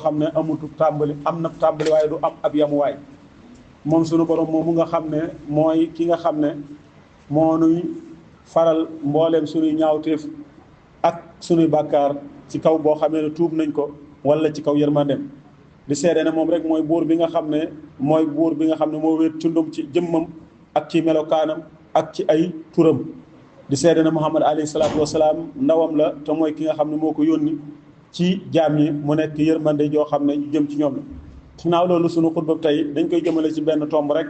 xam ne amutu tàmbali am na tàmbali waaye du am ab yamuwaay moom sunu borom moomu nga xam ne mooy ki nga xam ne moo nuy faral mbooleem sunuy ñaawteef ak sunuy bàkkaar ci kaw boo xamee ne tuub nañ ko wala ci kaw yërmandeem di seede ne moom rek mooy buur bi nga xam ne mooy buur bi nga xam ne moo wéet cundum ci jëmmam ak ci melokaanam ak ci ay turam di seede ne Muhammad alayhi salaatu wasalaam ndawam la te mooy ki nga xam ne moo ko yónni ci jaam yi mu nekk yërmande joo xam ne jëm ci ñoom la. ginnaaw loolu sunu xutba tey dañ koy jëmale ci benn tomb rek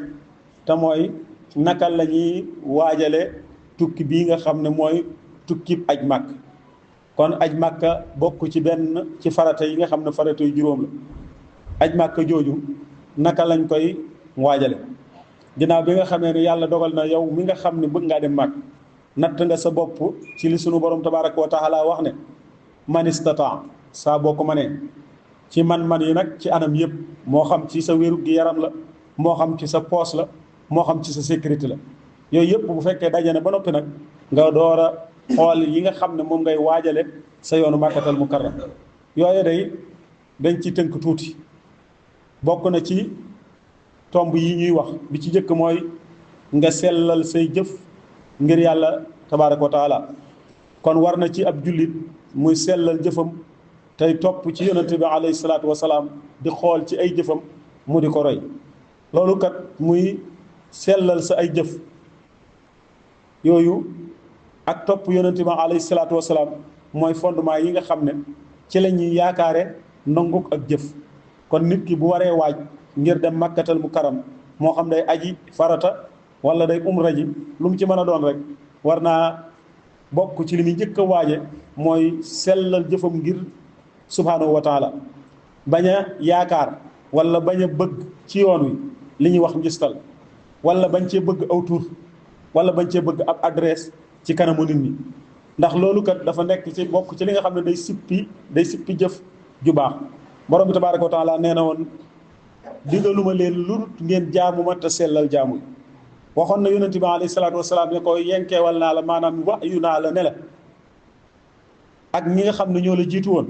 te mooy naka la ñuy waajale tukki bii nga xam ne mooy tukkib aj màkk. kon aj màkka bokk ci benn ci farata yi nga xam ne farata yu juróom la. aj màkka jooju naka lañ koy waajale ginnaaw bi nga xamee ne yàlla dogal na yow mi nga xam ne bëgg ngaa dem màkk natt nga sa bopp ci li sunu borom tabaraka wa taala wax ne man istata saa boo ko mënee ci man-man yi nag ci anam yëpp moo xam ci sa wéru gi yaram la moo xam ci sa poos la moo xam ci sa sécurité la yooyu yëpp bu fekkee dajane ba noppi nag nga door a xool yi nga xam ne moom ngay waajale sa yoonu màkkatal mukarram yooyu day dañ ci tënk tuuti bokk na ci tomb yi ñuy wax bi ci njëkk mooy nga sellal say jëf ngir yàlla tabaaraka wa taala kon war na ci ab jullit muy sellal jëfam tey topp ci yonente bi alayhi salaatu wasalaam di xool ci ay jëfam mu di ko roy loolu kat muy sellal sa ay jëf yooyu ak topp yonente bi alayhi salaatu wasalaam mooy fondement yi nga xam ne ci la ñuy yaakaare ndonguk ak jëf kon nit ki bu waree waaj ngir dem makkatal mukarram moo xam day aji farata wala day umra ji lu mu ci mën a doon rek war naa bokk ci li muy njëkk a waaje mooy sellal jëfam ngir subhanahu wa taala bañ a yaakaar wala bañ a bëgg ci yoon wi li ñuy wax njistal wala bañ cee bëgg aw tur wala bañ cee bëgg ab adresse ci kanamu nit ñi ndax loolu kat dafa nekk ci bokk ci li nga xam ne day sippi jëf ju baax borom bi tabaaraka wa taala nee na woon digaluma leen lu ngeen jaamu ma te sellal jaamu waxoon na yonente bi alayhi salaatu wasalaam ne ko yenkeewal naa la maanaam wax yu naa la ne la ak ñi nga xam ne ñoo la jiitu woon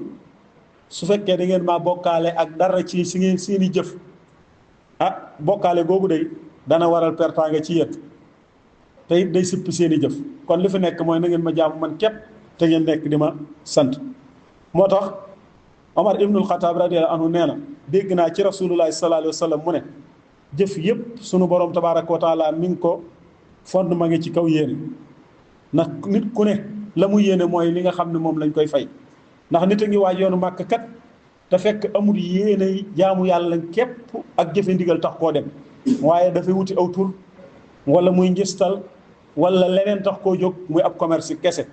su fekkee da ngeen maa bokkaale ak dara ci si ngeen seeni jëf bokkaale googu day dana waral pertaanga ci yéen te it day sippi seeni jëf kon li fi nekk mooy na ngeen ma jaamu man képp te ngeen nekk di ma sant moo tax Omar ibnul Xataab radiyallahu anhu nee na dégg naa ci rasulullahi sallallahu alayhi wa sallam mu ne jëf yëpp sunu borom tabaaraka wa taala mi ngi ko fond ma ngi ci kaw yéene ndax nit ku ne la mu yéene mooy li nga xam ne moom lañ koy fay ndax nit a ngi waaj yoonu màkk kat te fekk amul yéene jaamu yàlla képp ak jëfe ndigal tax koo dem waaye dafay wuti aw tur wala muy njistal wala leneen tax koo jóg muy ab commerce kese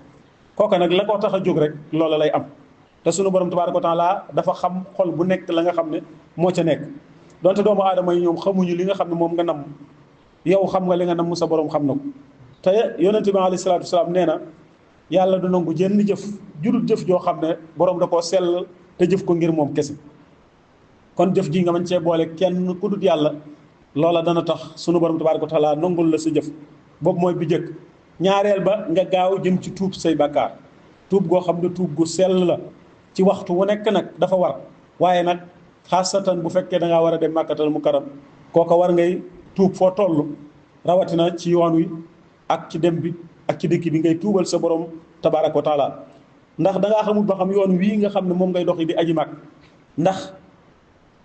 kooka nag la koo tax a jóg rek loola lay am te sunu borom tabaaraka wa taala dafa xam xol bu nekk la nga xam ne moo ca nekk donte doomu aadama yi ñoom xamuñu li nga xam ne moom nga nam yow xam nga li nga nam sa borom xam na ko te yonente bi alayhi salaatu wasalaam nee na yàlla du nangu jenn jëf jurut jëf joo xam ne borom da koo sell te jëf ko ngir moom kese kon jëf ji nga mën cee boole kenn ku dut yàlla loola dana tax sunu borom tabaaraka wa taala nangul la sa jëf boobu mooy bi jëkk ñaareel ba nga gaaw jëm ci tuub say bàkkaar tuub goo xam ne tuub gu sell la ci waxtu wu nekk nag dafa war waaye nag xaasatan bu fekkee da ngaa war a dem màkkatal mukarram kooka war ngay tuub foo toll rawatina ci yoon wi ak ci dem bi ak ci dëkk bi ngay tuubal sa borom tabaaraka wa taala ndax da ngaa xamul ba xam yoon wii nga xam ne moom ngay doxi di aji mag ndax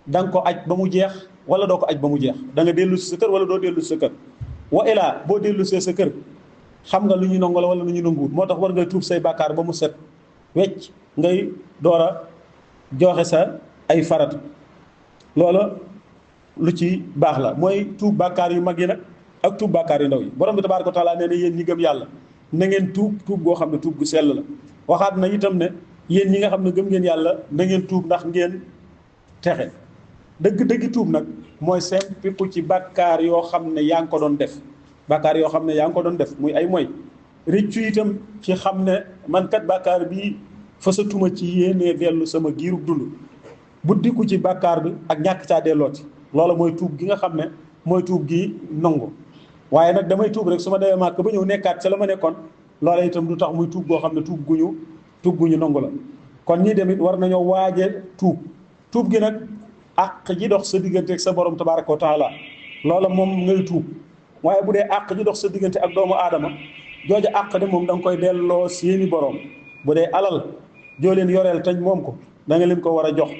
da nga ko aj ba mu jeex wala doo ko aj ba mu jeex da nga dellu si sa kër wala doo dellu si sa kër wa ilaa boo dellu see sa kër xam nga lu ñu nangu la wala lu ñu nanguwut moo tax war ngay tuub say bàkkaar ba mu set wecc ngay door a joxe sa ay farat loola lu ci baax la mooy tuub bàkkaar yu mag yi nag ak tuub bàkkaar yu ndaw yi borom bi tabaaraka wa taala nee na yéen ñi gëm yàlla na ngeen tuub goo xam ne tuub gu sell la waxaat na itam ne yéen ñi nga xam ne gëm ngeen yàlla na ngeen tuub ndax ngeen texe dëgg tuub nag mooy sempiku ci bàkkaar yoo xam ne yaa ngi ko doon def bàkkaar yoo xam ne yaa ngi ko doon def muy ay moy rëccu itam ci xam ne man kat bàkkaar bii fasatuma ci yéenee dellu sama giirug dund buddiku ci bàkkaar bi ak ñàkk caa dellooti loola mooy tuub gi nga xam ne mooy tuub gi nangu waaye nag damay tuub rek su ma demee màkk ba ñëw nekkaat ca la ma nekkoon loola itam du tax muy tuub goo xam ne tuub gu ñu nangu la kon ñii demit war nañoo waaje tuub gi nag àq ji dox sa diggante ak sa borom tabaraka wa taala loola moom ngay tuub waaye bu dee àq ji dox sa diggante ak doomu aadama jooja àq de moom da nga koy delloo seeni borom bu dee alal joo leen yoreel tañ moom ko da nga leen ko war a jox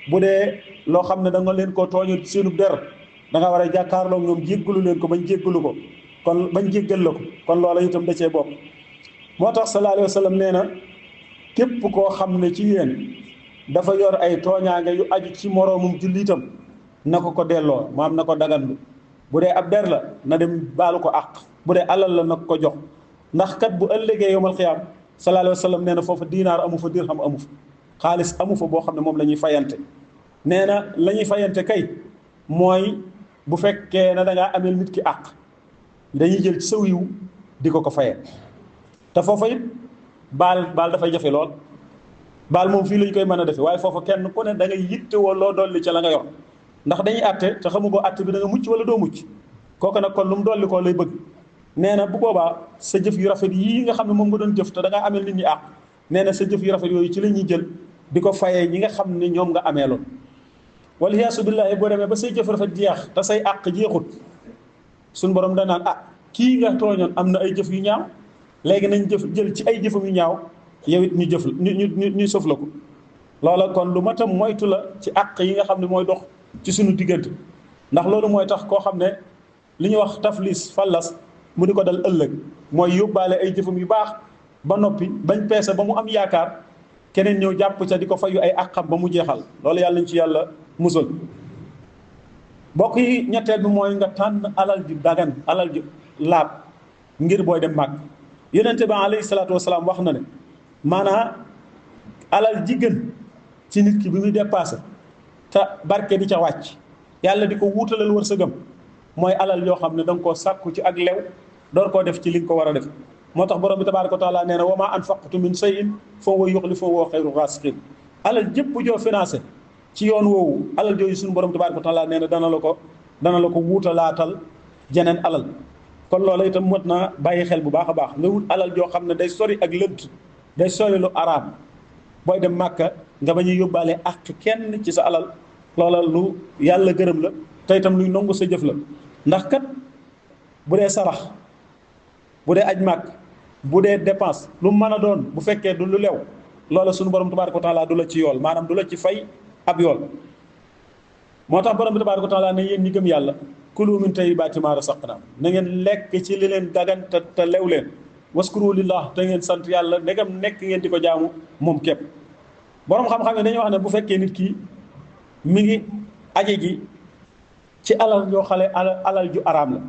bu dee loo xam ne da nga leen ko tooñu seenu der da nga war a jàkkaarloo ñoom jéggalu leen ko bañ jéggalu ko kon bañ jéggal la ko kon loola itam da cee bopp moo tax sallallahu alayhi wa sallam nee na képp koo xam ne ci yéen dafa yor ay tooñaange yu aju ci moroomum jullitam na ko delloo maam na ko daganlu bu dee ab der la na dem baalu ko àq bu dee alal la na ko jox ndax kat bu ëllëgee yowmal xiyaam sallallahu alayhi wa sallam nee na foofa diinaar amu fa dirham amu fa xaalis amu fa boo xam ne moom la ñuy fayante nee na la ñuy fayante kay mooy bu fekkee ne da ngaa ameel nit ki àq dañuy jël ci saw yiw di ko fayee te foofa it baal dafay jafe lool baal moom fii lañ koy mën a defee waaye foofa kenn ku ne da ngay yittewoo loo dolli ca la nga yor ndax dañuy àtte te xamu ko àtte bi da nga mucc wala doo mucc kooku nag kon lu mu dolli koo lay bëgg nee na bu boobaa sa jëf yu rafet yii nga xam ne moom nga doon jëf te da ngaa ameel nit ñi àq nee na sa jëf yu rafet yooyu ci la ñuy jël di ko fayee ñi nga xam ne ñoom nga ameeloon wala yaasu billaahi boo demee ba say jëf rafet jeex te say àq jeexut suñ borom da naan kii nga tooñoon am na ay jëf yu ñaaw léegi nañ jël ci ay jëfam yu ñaaw yow it ñu sëf la ko loola kon lu matam moytu la ci àq yi nga xam ne mooy dox ci suñu diggante ndax loolu mooy tax koo xam ne li ñuy wax taflis fallas mu di ko dal ëllëg mooy yóbbaale ay jëfam yu baax ba noppi bañ peese ba mu am yaakaar keneen ñëw jàpp ca di ko fayu ay àqam ba mu jeexal loolu yàlla ñu ci yàlla musal bokk yi ñetteel bi mooy nga tànn alal ju dagan alal ju laab ngir booy dem màgg yonente ba alayhi salaatu wasalaam wax na ne maanaam alal ji gën ci nit ki bi muy dépassé te barke di ca wàcc yàlla di ko wuutalal wërsëgam mooy alal yoo xam ne da nga koo sàkku ci ak lew door koo def ci li nga ko war a def moo tax borom bi tabaaraka wa taala nee na wa maa anfaqtu min shay'in fa huwa yukhlifuhu wa huwa khayru raasiqiin alal jëpp joo financé ci yoon woowu alal jooju suñu borom tabaaraka wa taala nee na dana la ko wuutalaatal jeneen alal kon loola itam mot naa bàyyi xel bu baax a baax nga wut alal joo xam ne day sori ak lënt day sori lu araam booy dem màkka nga bañ a yóbbaale ak kenn ci sa alal loola lu yàlla gërëm la te itam luy nangu sa jëf la ndax kat bu dee sarax bu dee aj màkk bu dee dépense lu mën a doon bu fekkee du lu lew loola suñu borom tabaaraka wa taala du la ci yool maanaam du la ci fay ab yool moo tax borom bi tabaaraka wa taala ne yéen ñi gëm yàlla kulu min tayyibaati maa razaqnakum na ngeen lekk ci li leen dagan te lew leen waskuru lillah te ngeen sant yàlla ndegam nekk ngeen di ko jaamu moom képp borom xam-xam ne dañuy wax ne bu fekkee nit ki mi ngi aje ji ci alal yoo xale alal ju araam la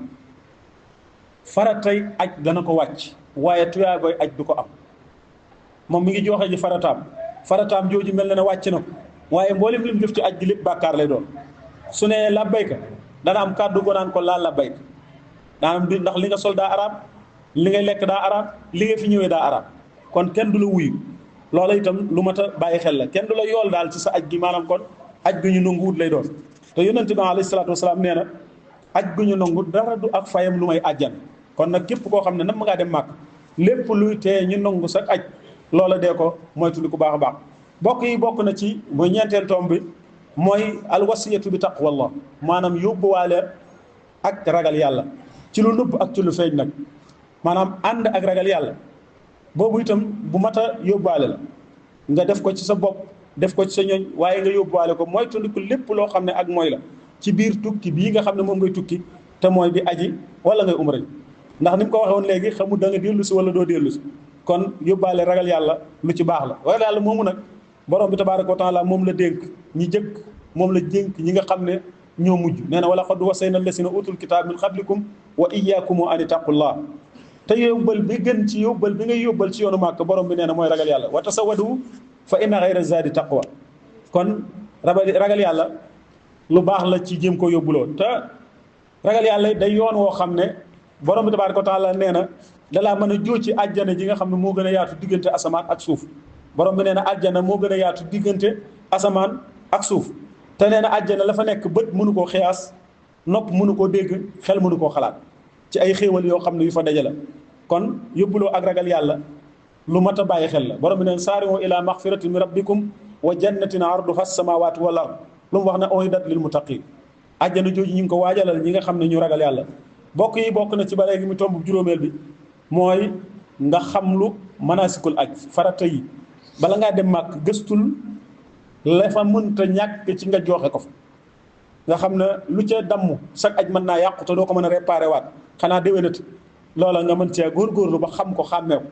faratay aj dana ko wàcc waaye tuyaagoy aj du ko am moom mi ngi joxe ji farataam jooju mel na ne wàcc na ko waaye mboolem lim def ci aj gi lépp bàkkaar lay doon su ne labbayka dana am kàddu go naan ko laa labbayka daanam di ndax li nga sol daa araam li ngay lekk daa araam li nga fi ñëwee daa araam kon kenn du la wuyu loola itam lu mat a bàyyi xel la kenn du la yool daal ci sa aj gi maanaam kon aj gu ñu nanguwut lay doon te yonente bi alayhi salaatu wasalaam nee na aj gu ñu nangu dara du ak fayam lu may ajjan kon nag képp koo xam ne nam ngaa dem màkk lépp luy tee ñu nangu sa aj loola dee ko moytu li ku baax a baax bokk na ci mooy ñeenteel tomb bi mooy alwasiyatu bi taqwallah maanaam yóbbuwaale ak ragal yàlla ci lu nëbb ak ci lu feeñ nag maanaam ànd ak ragal yàlla boobu itam bu mat a yóbbaale la nga def ko ci sa bopp def ko ci sa ñoñ waaye nga yóbbuwaale ko mooy tundiku lépp loo xam ne ak mooy la ci biir tukki bii nga xam ne moom ngay tukki te mooy di aji wala ngay umra ndax ni mu ko waxee woon léegi xamul da nga dellu si wala doo dellu si kon yóbbaale ragal yàlla lu ci baax la ragal yàlla moomu nag borom bi tabaaraka wa taala moom la dénk ñi jëkk moom la dénk ñi nga xam ne ñoo mujj nee na wala qad wasayna allasina utul kitaab min qablikum wa iyyakum an ittaqullah te yóbbal bi gën ci yóbbal bi ngay yóbbal ci yoonu màkk borom bi nee na mooy ragal yàlla wa tasawwadu fa inna xayra zaadi taqwa kon ragal yàlla lu baax la ci jéem ko yóbbuloo te ragal yàlla day yoon woo xam ne borom bi tabaaraka wa taala nee na dalaa mën a joo ci àjjana ji nga xam ne moo gën a yaatu diggante asamaan ak suuf borom bi nee na àjjana moo gën a yaatu diggante asamaan ak suuf te nee na àjjana la fa nekk bët mënu koo xiyaas nopp mënu koo dégg xel mënu koo xalaat ci ay xéewal yoo xam ne yu fa daje la kon yóbbuloo ak ragal yàlla lu mat a bàyyi xel la borom bi neen saari'u ila maxfiratin min rabbikum wa jannatin arduha as-samawati wal ard lu mu wax ne uiddat lil muttaqin àjjana jooju ñu ngi ko waajalal ñi nga xam ne ñu ragal yàlla bokk yi bokk na ci ba léegi mu tomb juróomeel bi mooy nga xam lu manasikul aj farata yi bala ngaa dem màkk gëstul la fa mënta ñàkk ci nga joxe ko fa nga xam ne lu ca damm sag aj mën naa yàqu te doo ko mën a réparé waat xanaa déwénati loola nga mën cee góorgóorlu ba xam ko xàmmee ko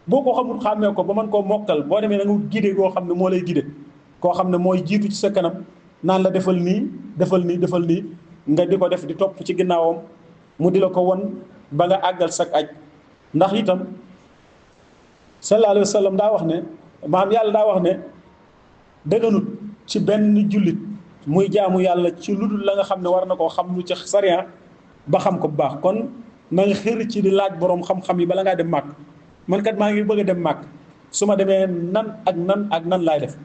boo ko xamul xàmmee ko ba mën koo mokkal boo demee da nga gide goo xam ne moo lay gide koo xam ne mooy jiitu ci sa kanam naan la defal nii defal nii defal nii nga di ko def di topp ci ginnaawam mu di la ko won ba nga àggal sag aj ndax itam sallallahu alayhi wa sallam daa wax ne maam yàlla daa wax ne dëgganut ci benn jullit muy jaamu yàlla ci lu dul la nga xam ne war na koo xam lu ci sariya ba xam ko bu baax kon na nga xër ci di laaj boroom xam-xam yi bala ngaa dem màkk man kat maa ngi bëgg a dem màkk su ma demee nan ak nan laay def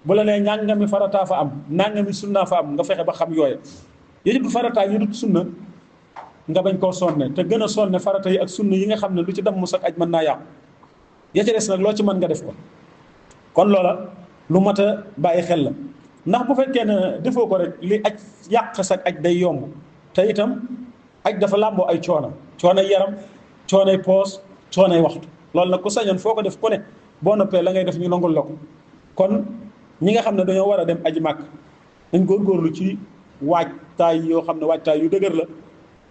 bu la nee ñàngami farataa fa am nàngami sunnaa fa am nga fexe ba xam yooya yooyu du farataa yu dut sunna nga bañ koo sonne te gën a sonne farata yi ak sunna yi nga xam ne lu ci dem mu sak aj mën naa yàqu ya ca des nag loo ci mën nga def ko kon loola lu mat a bàyyi xel la ndax bu fekkee ne defoo ko rek li aj yàq sak aj day yomb te itam aj dafa làmboo ay coonay yaram coonay poos coonay waxtu loolu nag ku sañoon foo ko def ku ne boo noppee la ngay def ñu nangul la ko kon ñi nga xam ne dañoo war a dem aji màkk dañ góorgóorlu ci waajtaay yoo xam ne waajtaay yu dëgër la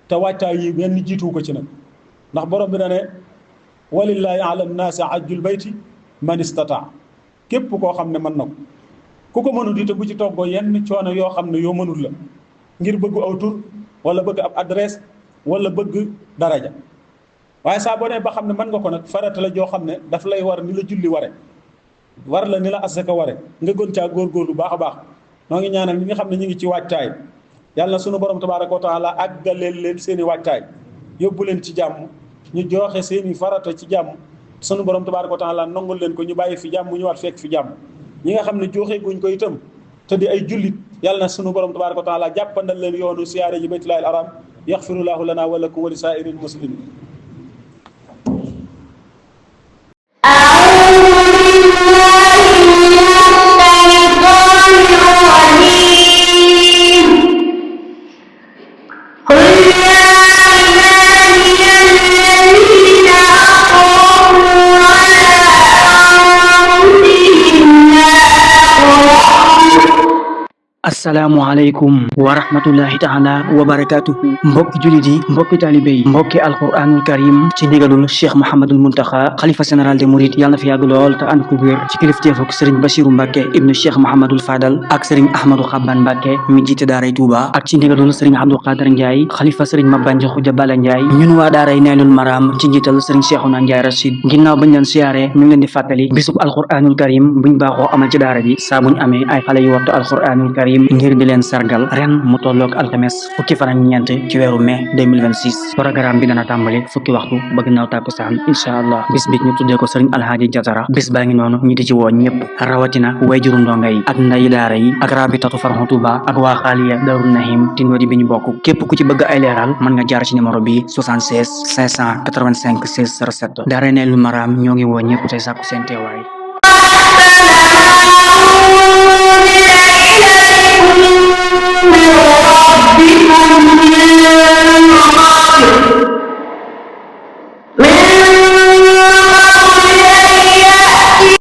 te waajtaay yi benn jiitu ko ci nag ndax borom bi na ne walillahi ala nnaasi ajjul bayti man istata képp koo xam ne mën na ko ku ko mënul itam bu ci toggoo yenn coono yoo xam ne yoo mënul la ngir bëgg aw tur wala bëgg ab adresse wala bëgg daraja waaye saa boo nee ba xam ne mën nga ko nag farata la joo xam ne daf lay war ni la julli ware war la ni la asaka ware nga gën caa góorgóorlu baax a baax noo ngi ñaanal ñi nga xam ne ñu ngi ci waajtaay yàlla na sunu borom tabaaraka wa taala àggaleel leen seen i waajtaay yóbbu leen ci jàmm ñu joxe seen i farata ci jàmm sunu borom tabaaraka wa taala nangul leen ko ñu bàyyi fi jàmm ñu waat fekk fi jàmm ñi nga xam ne joxe guñ ko itam te di ay jullit yàlla na sunu borom tabaaraka wa taala jàppandal leen yoonu siyaare ji baytullaahil haraam yaxfirullahu lana wa lakum wa li saa'iril muslimin asalaamaaleykum wa rahmatullahi taala wa barakatuhu mbokki jullit yi mbokki taalibé yi mbokki alquranul karim ci ndigalul cheikh Mouhamadul Muntaxa xalifa général des mourides yàlla na fi yàgg lool te ànd ko wér ci kilifteefuk sëriñ Bachiru Mbàkke ibnu cheikh Mouhamadul Fadal ak sëriñ Ahmadou Xaban Mbàkke mi jiite daaray Touba ak ci ndigalul sëriñ Abdou Qadir Ndiaye xalifa sëriñ Mabanje Xuja Bala Ndiaye ñun waa daaray Naylul Maram ci njiital sëriñ Cheikhouna Ndiaye Rachid ginnaaw bañ leen siyaare mi ngi leen di fàttali bisub alquranul karim buñ baaxoo amal ci daara ji saa buñ amee ay xale yu wattu alquranul karim ngir di leen sargal ren mu tolloog alxames fukki fan ak ñeent ci weeru mai 2026 programme bi dana tàmbali fukki waxtu ba ginnaaw tàkkusaan incha allah bis bi ñu tuddee ko sëriñ Alhaaji Jatara bis baa ngi noonu ñi di ci woo ñëpp rawatina wayjuru ndonga yi ak ndayi daara yi ak rabitatu Farxu Tuuba ak waa xaaliya Daaru Nahim Tindodi bi ñu bokk képp ku ci bëgg ay leeral mën nga jaar ci numéro bi 76 585 16 07 daara Naylul Maram ñoo ngi woo ñëpp tey sàkku seen teewaay